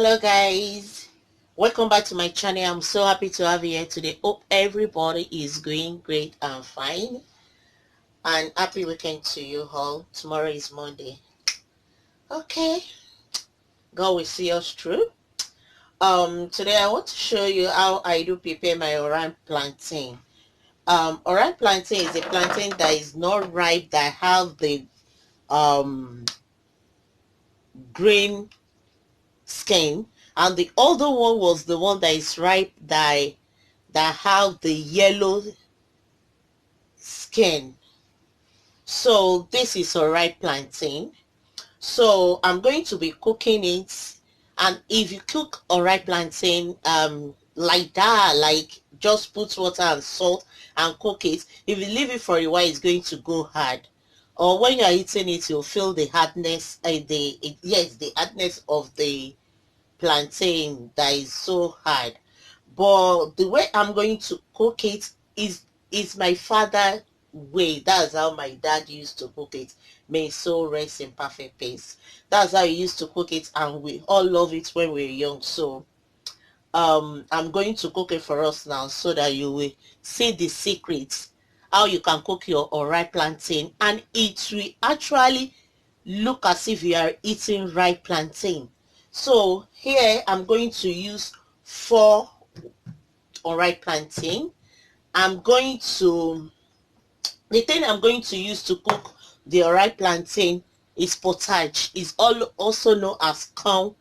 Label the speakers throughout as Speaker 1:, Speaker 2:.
Speaker 1: Hello guys, welcome back to my channel. I'm so happy to have you here today. Hope everybody is going great and fine, and happy weekend to you all. Tomorrow is Monday. Okay, God will see us through. Today I want to show you how I do prepare my Unripe plantain. Unripe plantain is a plantain that is not ripe, that have the green skin, and the other one was the one that is ripe, that have the yellow skin. So this is Unripe plantain. So I'm going to be cooking it, and if you cook Unripe plantain like that, like just put water and salt and cook it, if you leave it for a while, it's going to go hard. Or when you are eating it, you'll feel the hardness, the hardness of the plantain that is so hard. But the way I'm going to cook it is my father way. That's how my dad used to cook it. May his soul rest in perfect peace. That's how he used to cook it, and we all love it when we were young. So I'm going to cook it for us now, so that you will see the secrets, how you can cook your Unripe plantain, and it will actually look as if you are eating ripe plantain. So here I'm going to use 4 Unripe plantain. The thing I'm going to use to cook the Unripe plantain is potage. It's also known as corn.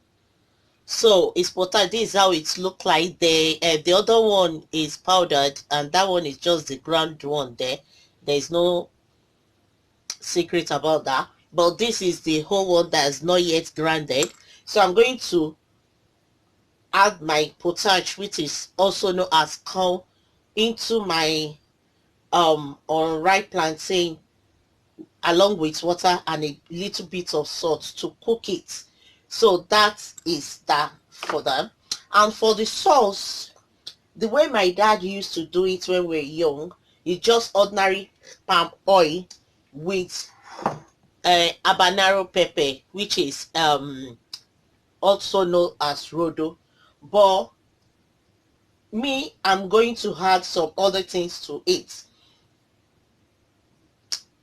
Speaker 1: So it's potage. This is how it look like. The other one is powdered, and that one is just the ground one. There is no secret about that. But this is the whole one that is not yet grounded. So I'm going to add my potage, which is also known as corn, into my Unripe plantain, along with water and a little bit of salt to cook it. So that is that for them. And for the sauce, the way my dad used to do it when we were young, is just ordinary palm oil with habanero pepper, which is also known as rodo. But me, I'm going to add some other things to it.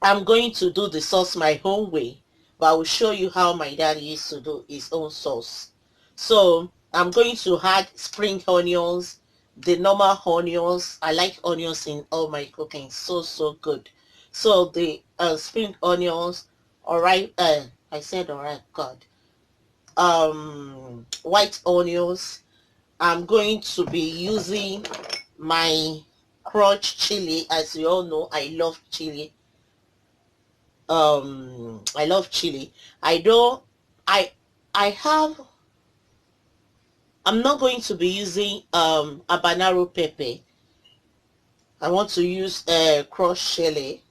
Speaker 1: I'm going to do the sauce my own way, but I will show you how my dad used to do his own sauce. So I'm going to add spring onions, the normal onions. I like onions in all my cooking, so good. So the spring onions, alright, I said alright, God. White onions. I'm going to be using my crushed chili. As you all know, I love chili. I love chili. I don't I have I'm not going to be using habanero pepper. I want to use crushed chili,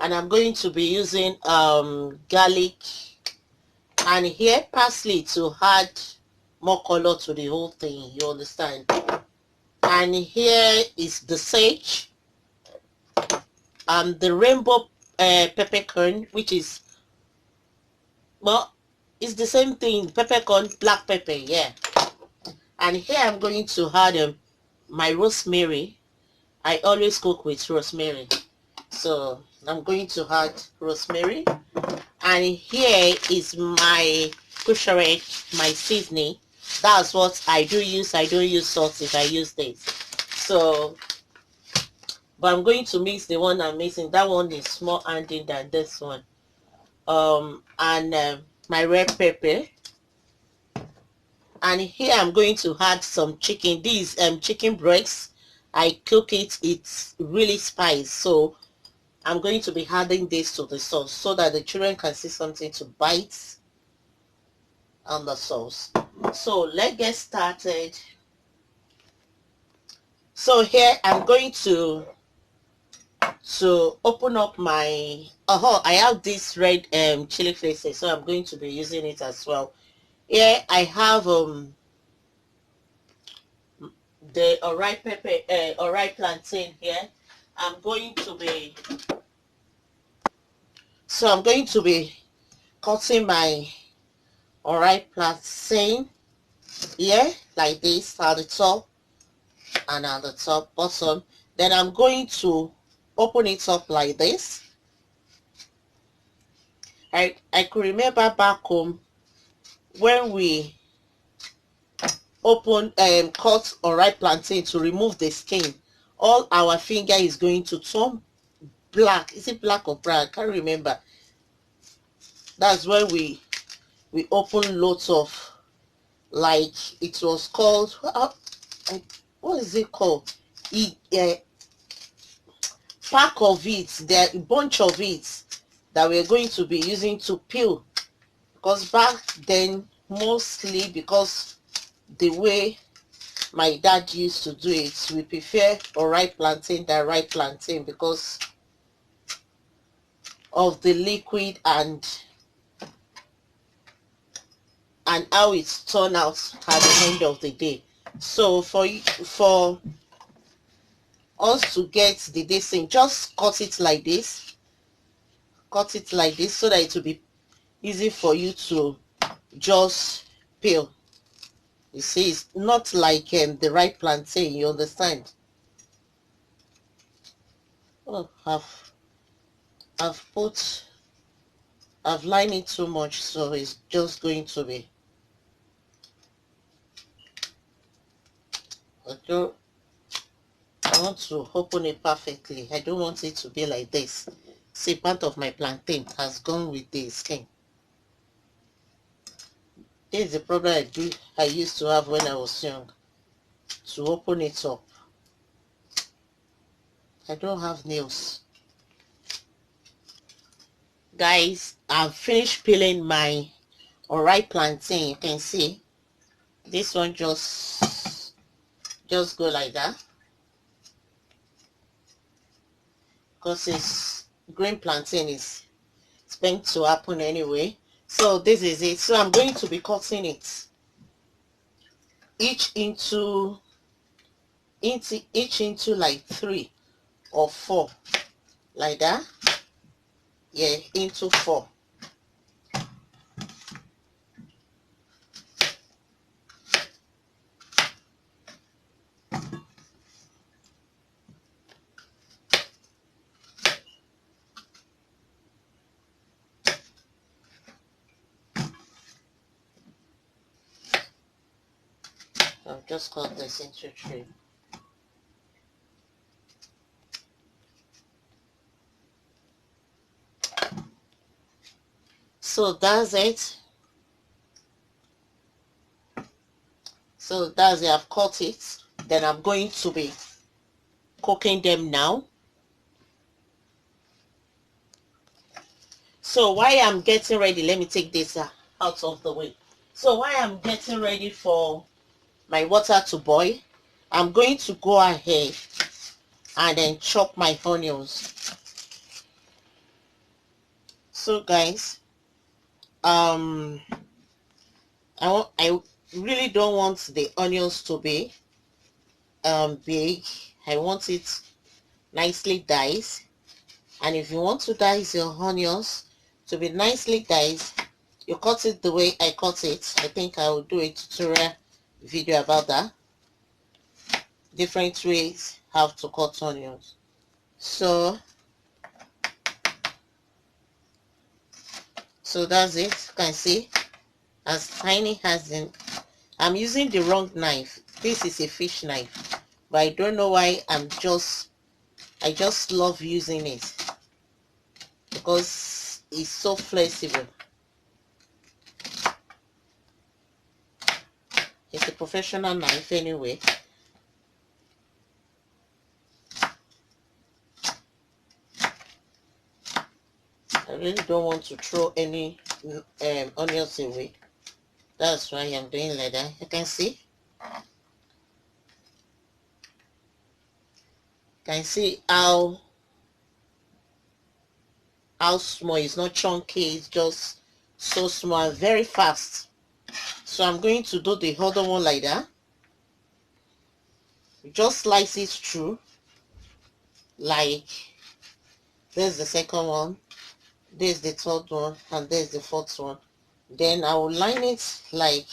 Speaker 1: and I'm going to be using garlic, and here parsley to add more color to the whole thing, you understand. And here is the sage, the rainbow peppercorn, which is, well, it's the same thing, peppercorn, black pepper, yeah. And here I'm going to add my rosemary. I always cook with rosemary, so I'm going to add rosemary. And here is my kusharek, my seasoning. That's what I do use. I don't use salt if I use this. So, but I'm going to mix the one I'm mixing. That one is more handy than this one. And my red pepper. And here I'm going to add some chicken. These chicken breasts, I cook it. It's really spicy. So I'm going to be adding this to the sauce so that the children can see something to bite on the sauce. So let's get started. So here I'm going to open up my I have this red chili flakes, so I'm going to be using it as well. Here I have the Unripe pepper, Unripe plantain here. I'm going to be cutting my Unripe plantain here like this at the top and at the top bottom. Then I'm going to open it up like this. I could remember back home when we cut unripe plantain to remove the skin, all our finger is going to turn black. Is it black or brown? I can't remember. That's when we open lots of, like, it was called what is it called? Pack of it, there a bunch of it that we're going to be using to peel, because back then, mostly because the way my dad used to do it, we prefer unripe plantain than ripe plantain because of the liquid and how it turned out at the end of the day. So for us to get the this thing, just cut it like this, so that it will be easy for you to just peel. You see, it's not like the ripe plantain, you understand? Oh, I've lined it too much, so it's just going to be, I want to open it perfectly. I don't want it to be like this. See, part of my plantain has gone with the skin. This is the problem I used to have when I was young. To open it up, I don't have nails. Guys, I've finished peeling my unripe plantain. You can see this one just go like that, because it's green plantain is meant to happen anyway. So this is it. So I'm going to be cutting it each into like 3 or 4, like that. Yeah, into 4. I'll just cut this into 3. So that's it. So that's it. I've cut it. Then I'm going to be cooking them now. So while I'm getting ready, let me take this out of the way. So while I'm getting ready for my water to boil, I'm going to go ahead and then chop my onions. So guys, I really don't want the onions to be big. I want it nicely diced. And if you want to dice your onions to be nicely diced, you cut it the way I cut it. I think I will do a tutorial video about that. Different ways how to cut onions. So that's it. You can see as tiny as in, I'm using the wrong knife. This is a fish knife, but I don't know why I just love using it because it's so flexible. It's a professional knife anyway. I really don't want to throw any onions away. That's why I'm doing like that. You can see. Can see how small. It's not chunky. It's just so small, very fast. So I'm going to do the other one like that. Just slice it through. Like there's the second one, there's the third one, and there's the fourth one. Then I will line it like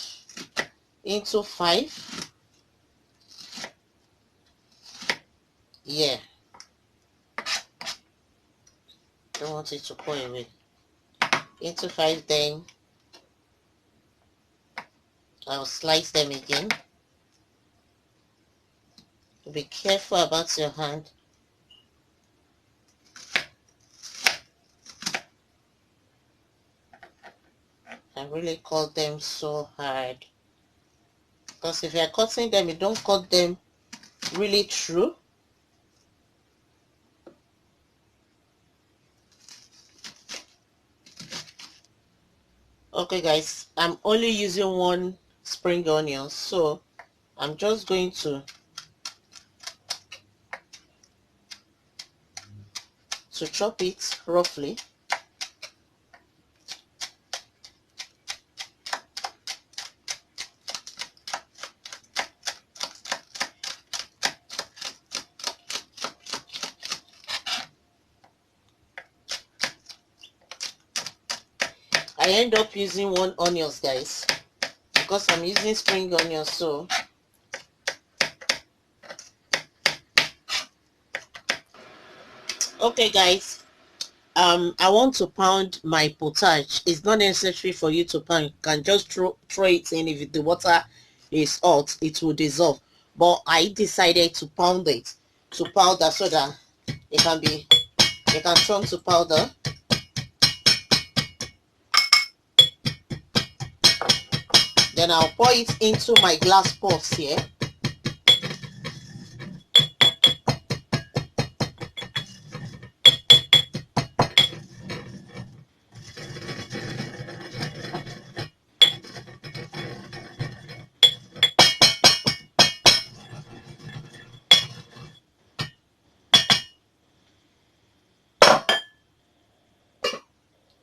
Speaker 1: into 5. Yeah, don't want it to pour away. Into 5, then I'll slice them again. Be careful about your hand. I really cut them so hard, because if you're cutting them, you don't cut them really through. Okay guys, I'm only using 1 spring onion, so I'm just going to chop it roughly. I end up using 1 onions guys, because I'm using spring onions. So okay guys, I want to pound my potage. It's not necessary for you to pound. You can just throw it in. If the water is hot, it will dissolve, but I decided to pound it to powder, so that it can turn to powder. Then I'll pour it into my glass pots here.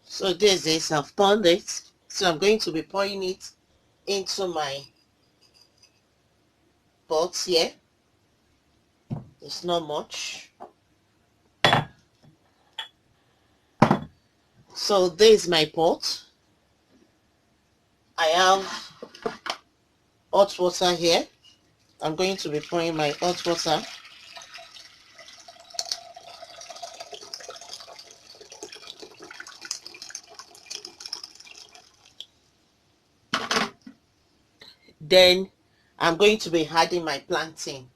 Speaker 1: So this is, I've pounded it. So I'm going to be pouring it into my pots here. It's not much. So this is my pot. I have hot water here. I'm going to be pouring my hot water. Then I'm going to be adding my plantain.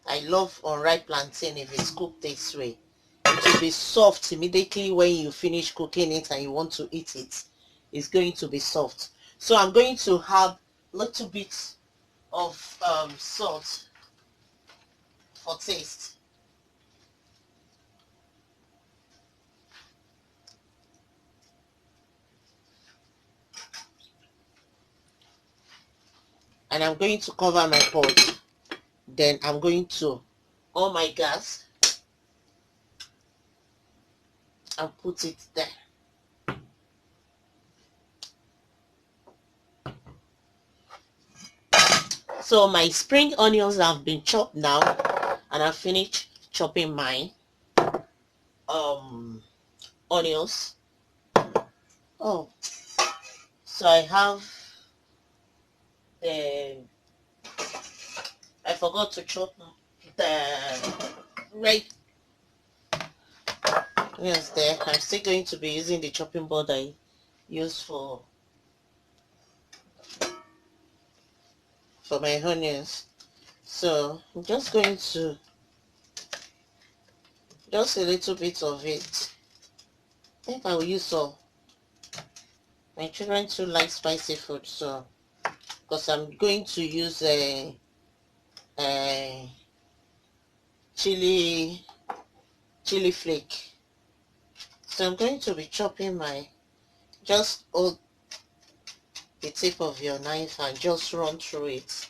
Speaker 1: I love unripe plantain if it's cooked this way. It will be soft immediately when you finish cooking it and you want to eat it. It's going to be soft. So I'm going to have a little bit of salt for taste. And I'm going to cover my pot. Then I'm going to on my gas and put it there. So my spring onions have been chopped now, and I finished chopping my onions. Oh, so I have the, I forgot to chop the red. Yes, there. I'm still going to be using the chopping board I use for my onions. So I'm just going to, just a little bit of it. I think I will use all. My children too like spicy food, so because I'm going to use a chili flake. So I'm going to be chopping my, just hold the tip of your knife and just run through it.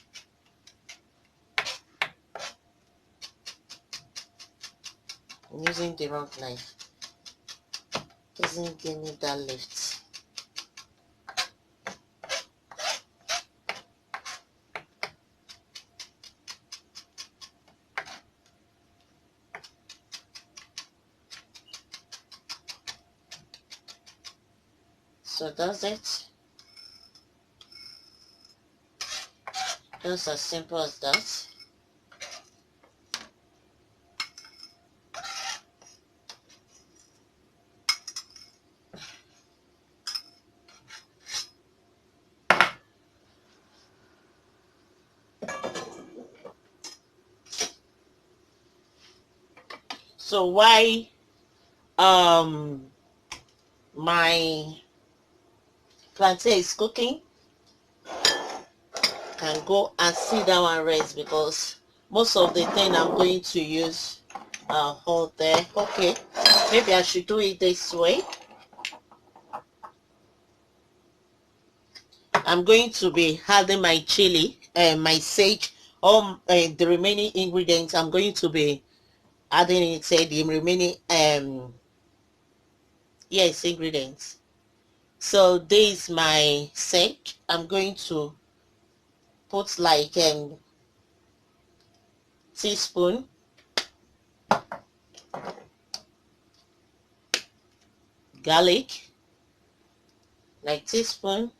Speaker 1: I'm using the wrong knife. Doesn't give me that lift. So that's it. Just as simple as that. So why my plantain is cooking, can go and sit down and rest, because most of the thing I'm going to use hold there. Okay, maybe I should do it this way. I'm going to be adding my chili and my sage, all the remaining ingredients. I'm going to be adding it, say the remaining yes, ingredients. So this is my sage. I'm going to put like teaspoon, garlic, like teaspoon,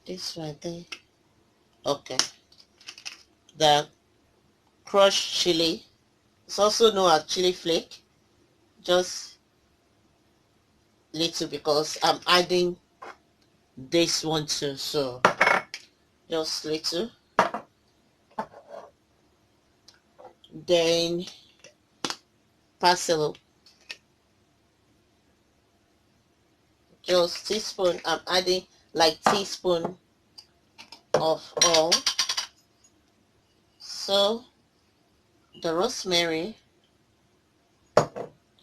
Speaker 1: this right there. Okay, the crushed chili, it's also known as chili flake, just little because I'm adding this one too, so just little. Then parsley, just teaspoon. I'm adding like teaspoon of all. So the rosemary,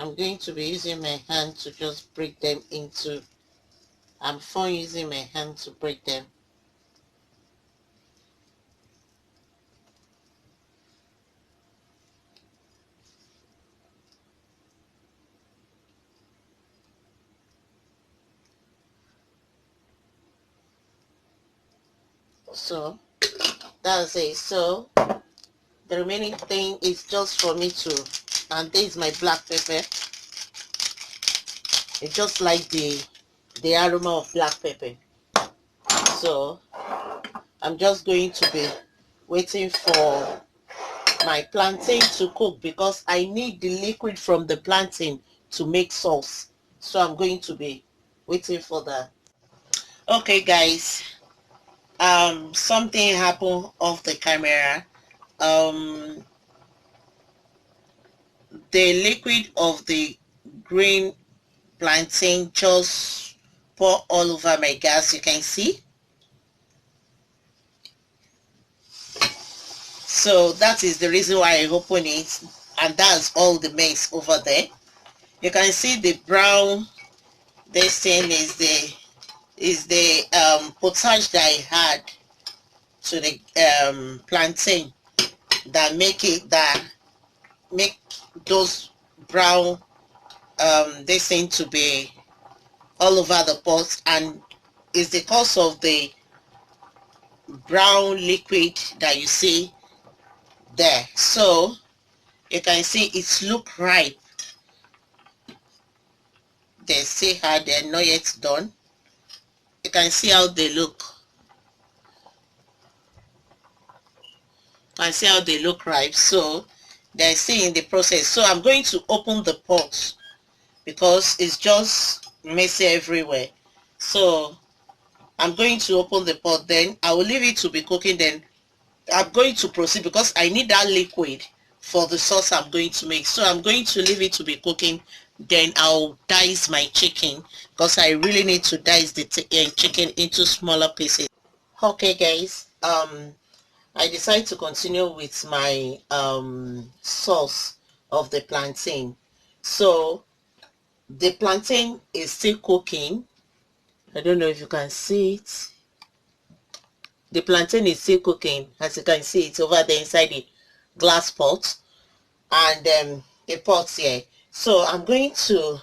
Speaker 1: I'm going to be using my hand to just break them into, I'm fine using my hand to break them. So that's it. So the remaining thing is just for me to, and this is my black pepper. It's just like the aroma of black pepper. So I'm just going to be waiting for my plantain to cook, because I need the liquid from the plantain to make sauce. So I'm going to be waiting for that. Okay guys, something happened off the camera. The liquid of the green plantain just pour all over my gas, you can see. So that is the reason why I open it, and that's all the mess over there. You can see the brown, this thing is the potage that I had to the plantain that make those brown this thing to be all over the pot, and it's the cause of the brown liquid that you see there. So you can see it's look ripe. They say how they're not yet done. You can see how they look. You can see how they look ripe. So they're still in the process. So I'm going to open the pot because it's just messy everywhere. So I'm going to open the pot, then I will leave it to be cooking. Then I'm going to proceed because I need that liquid for the sauce I'm going to make. So I'm going to leave it to be cooking, then I'll dice my chicken because I really need to dice the chicken into smaller pieces. Okay guys, I decided to continue with my sauce of the plantain. So the plantain is still cooking. I don't know if you can see it. The plantain is still cooking. As you can see, it's over there inside the glass pot and a pot here. So I'm going to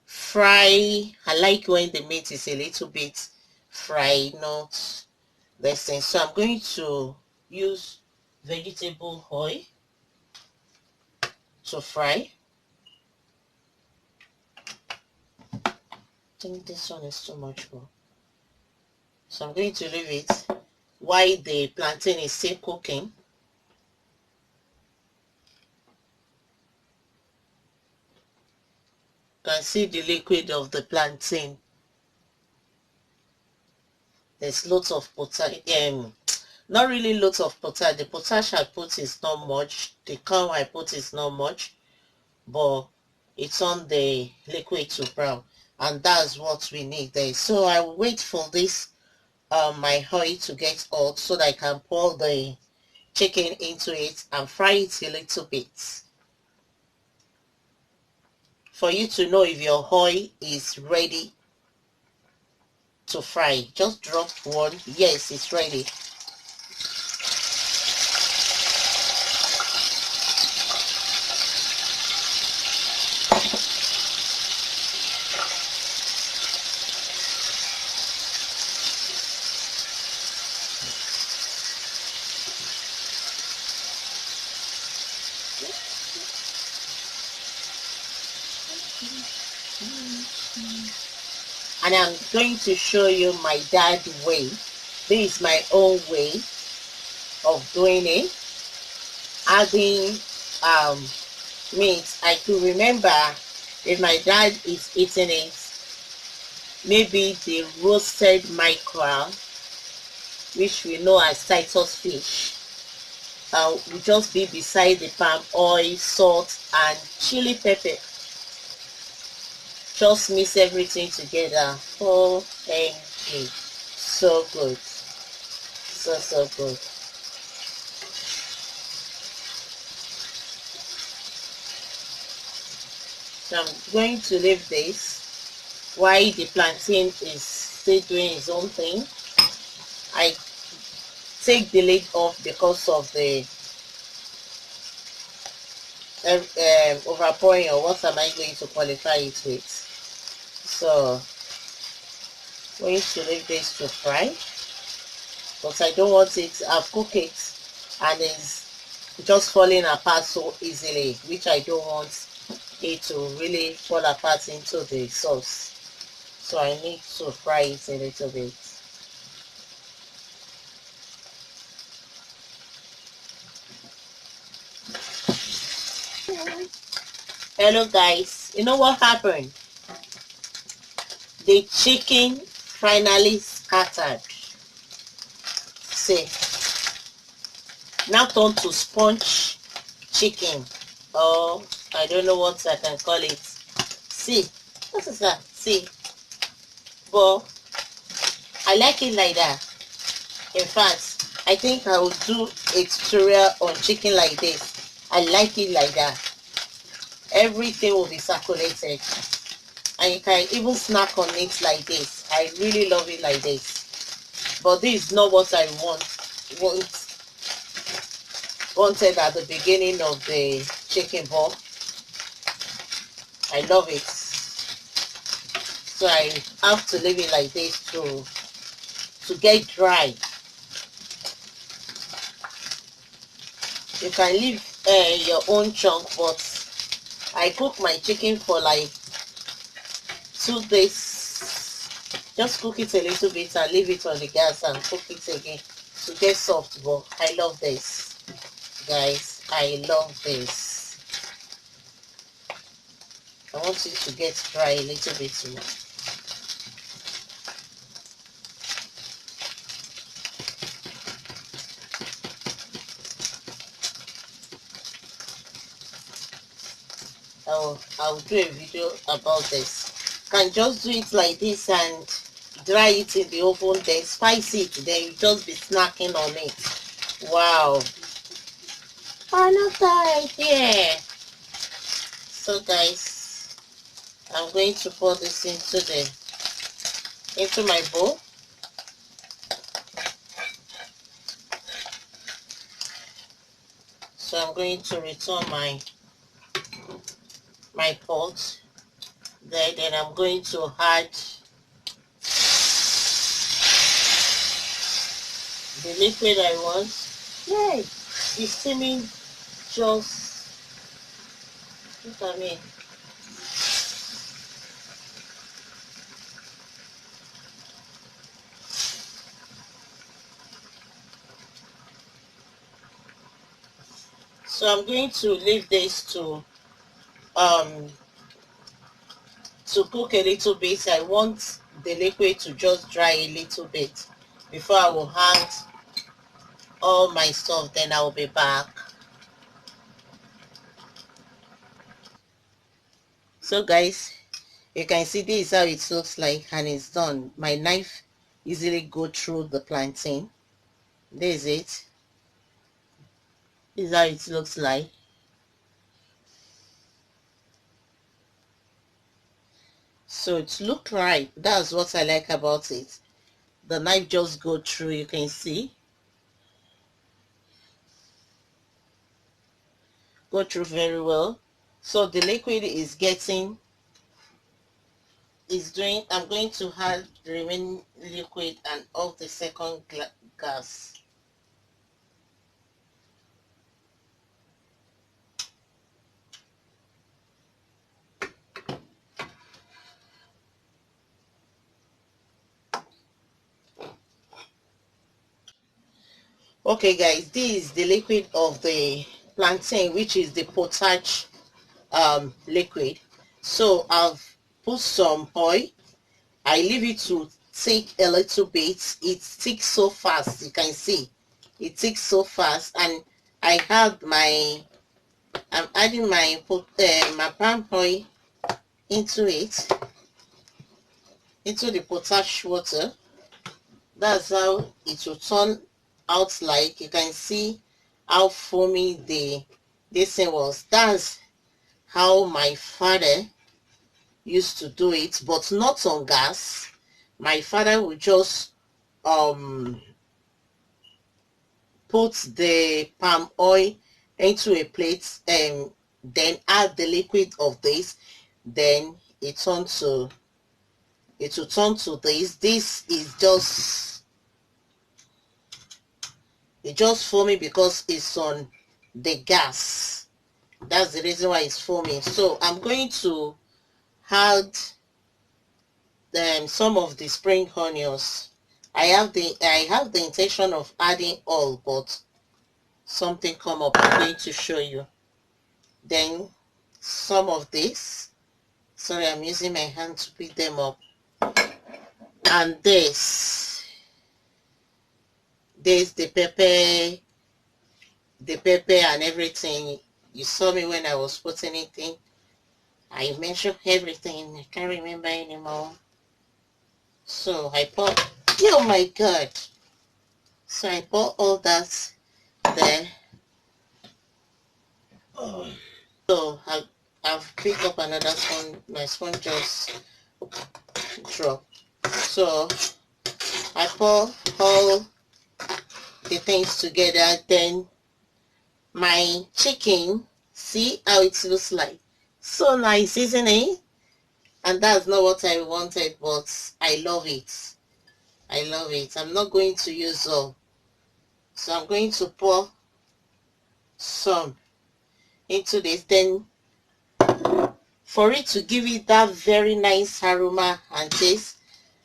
Speaker 1: fry. I like when the meat is a little bit fried, not this thing. So I'm going to use vegetable oil. to fry. I think this one is too much more. So I'm going to leave it while the plantain is still cooking. You can see the liquid of the plantain. There's lots of potash, not really lots of potash. The potash I put is not much. The corn I put is not much, but it's on the liquid to brown, and that's what we need there. So I will wait for this my oil to get hot so that I can pour the chicken into it and fry it a little bit. For you to know if your oil is ready to fry, just drop one. Yes, it's ready. And I'm going to show you my dad way. This is my own way of doing it. Adding meat. I could remember if my dad is eating it, maybe the roasted mackerel, which we know as Titus fish, will just be beside the palm oil, salt, and chili pepper. Just mix everything together. OMG. So good. So good. So I'm going to leave this while the plantain is still doing its own thing. I take the lid off because of the overpouring, or what am I going to qualify it with. So I'm going to leave this to fry, but I don't want it. I've cooked it and it's just falling apart so easily, which I don't want it to really fall apart into the sauce. So I need to fry it a little bit. Hello guys, you know what happened? The chicken finally scattered. See, now turn to sponge chicken, or I don't know what I can call it. See, what is that? See, but I like it like that. In fact, I think I will do a tutorial on chicken like this. I like it like that. Everything will be circulated, and you can even snack on it like this. I really love it like this, but this is not what I wanted at the beginning of the chicken ball. I love it, so I have to leave it like this to get dry. You can leave your own chunk, but I cook my chicken for like 2 days. Just cook it a little bit and leave it on the gas and cook it again to get soft. But I love this, guys. I love this. I want it to get dry a little bit more. I'll do a video about this. You can just do it like this and dry it in the oven, then spice it, then you just be snacking on it. Wow, another idea. So guys, I'm going to pour this into my bowl. So I'm going to return my pot. Then I'm going to add the liquid I want. Yay! It's steaming just Look at me. So I'm going to leave this um cook a little bit. I want the liquid to just dry a little bit before I will add all my stuff. Then I will be back. So guys, you can see this is how it looks like, and it's done. My knife easily go through the plantain. This is it. This is how it looks like. So it look ripe. That's what I like about it. The knife just go through, you can see. Go through very well. So the liquid is doing, I'm going to add the remaining liquid and off the second gas. Okay guys, this is the liquid of the plantain, which is the potage liquid. So I've put some oil. I leave it to take a little bit. It sticks so fast, you can see it takes so fast. And I have I'm adding my palm oil into it, into the potash water. That's how it will turn out. Like you can see how foamy this thing was. That's how my father used to do it, but not on gas. My father would just put the palm oil into a plate and then add the liquid of this. Then it will turn to this. This is just foamy because it's on the gas. That's the reason why it's foamy. So I'm going to add some of the spring onions. I have the intention of adding all, but something come up. I'm going to show you. Then some of this. Sorry, I'm using my hand to pick them up. And this the pepper and everything. You saw me when I was putting it in. I measured everything. I can't remember anymore. So I put, oh my god. So I put all that there. Oh. So I've picked up another spoon. My spoon just dropped. So I pour all the things together. Then my chicken, see how it looks like. So nice, isn't it? And that's not what I wanted, but I love it. I love it. I'm not going to use all. So I'm going to pour some into this. Then for it to give it that very nice aroma and taste,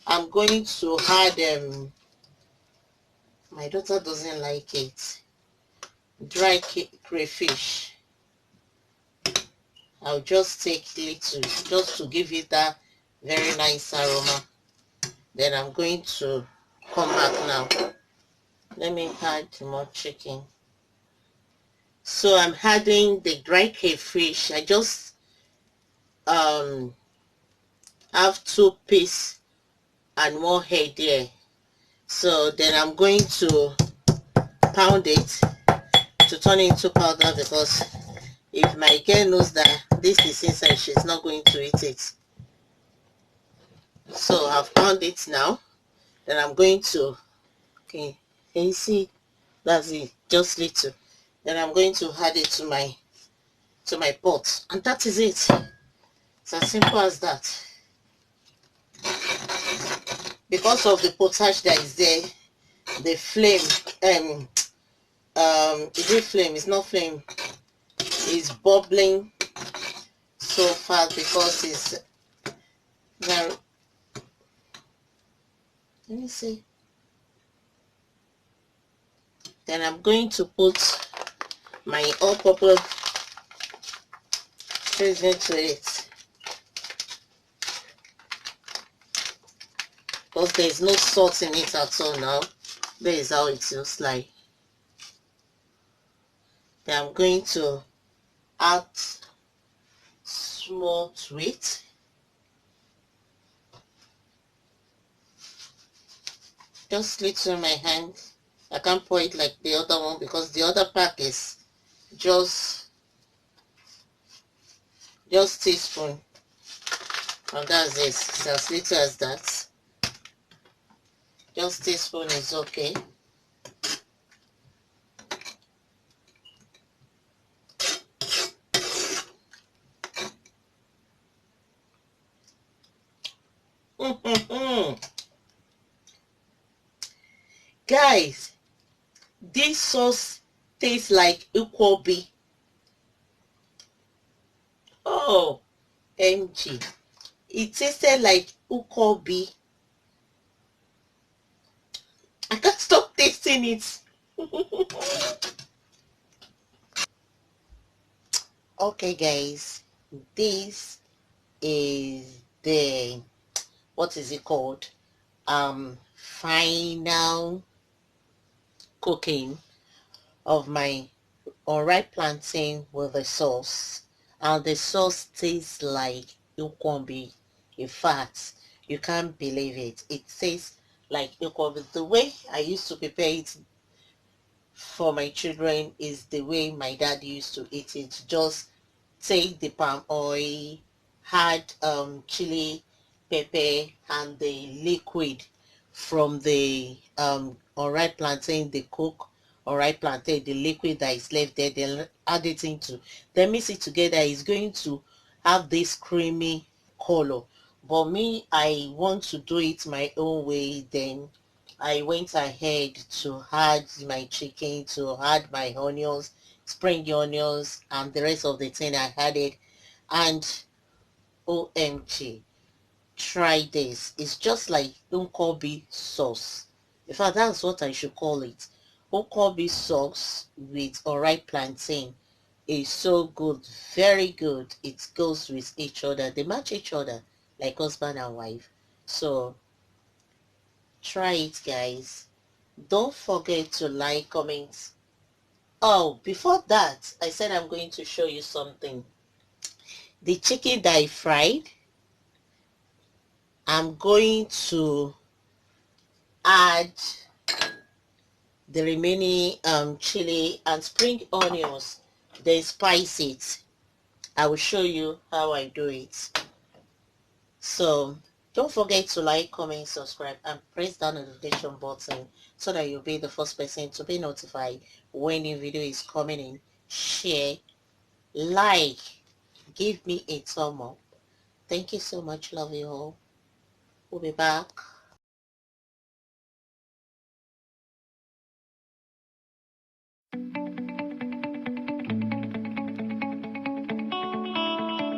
Speaker 1: I'm going to add my daughter doesn't like it, dry crayfish. I'll just take little just to give it that very nice aroma. Then I'm going to come back now. Let me add more chicken. So I'm adding the dry crayfish. I just have 2 pieces and more head there. So then I'm going to pound it to turn it into powder, because if my girl knows that this is inside, she's not going to eat it. So I've pounded it now. Then I'm going to, okay, can you see? That's it, just little. Then I'm going to add it to my pot, and that is it. It's as simple as that. Because of the potash that is there, the flame, is it flame? It's not flame. It's bubbling so fast because it's very, let me see. Then I'm going to put my all-purpose seasoning to it, because there's no salt in it at all now. That is how it looks like. Then I'm going to add small to it. Just little in my hand. I can't pour it like the other one because the other pack is just teaspoon, and that's it. It's as little as that. Just teaspoon is okay. Guys, this sauce tastes like ukwobi. Oh, MG. It tasted like ukwobi. I can't stop tasting it. Okay, guys, this is the, what is it called? Final cooking of my unripe plantain with the sauce, and the sauce tastes like ukwambi. In fact, you can't believe it. It tastes like ukwambi. The way I used to prepare it for my children is the way my dad used to eat it. Just take the palm oil, add chili, pepper, and the liquid from the unripe plantain, the cook unripe plantain, the liquid that is left there, then add it into, then mix it together. It's going to have this creamy color. But me, I want to do it my own way. Then I went ahead to add my chicken, to add my onions, spring onions, and the rest of the thing I added. And OMG, try this. It's just like unkobi sauce. In fact, that's what I should call it. Unkobi sauce with unripe plantain is so good, very good. It goes with each other. They match each other like husband and wife. So try it, guys. Don't forget to like, comment. Oh, before that, I said I'm going to show you something. The chicken that I fried, I'm going to add the remaining chili and spring onions, then spice it. I will show you how I do it. So don't forget to like, comment, subscribe, and press that notification button so that you'll be the first person to be notified when a video is coming in. Share, like, give me a thumb up. Thank you so much. Love you all. We'll be back.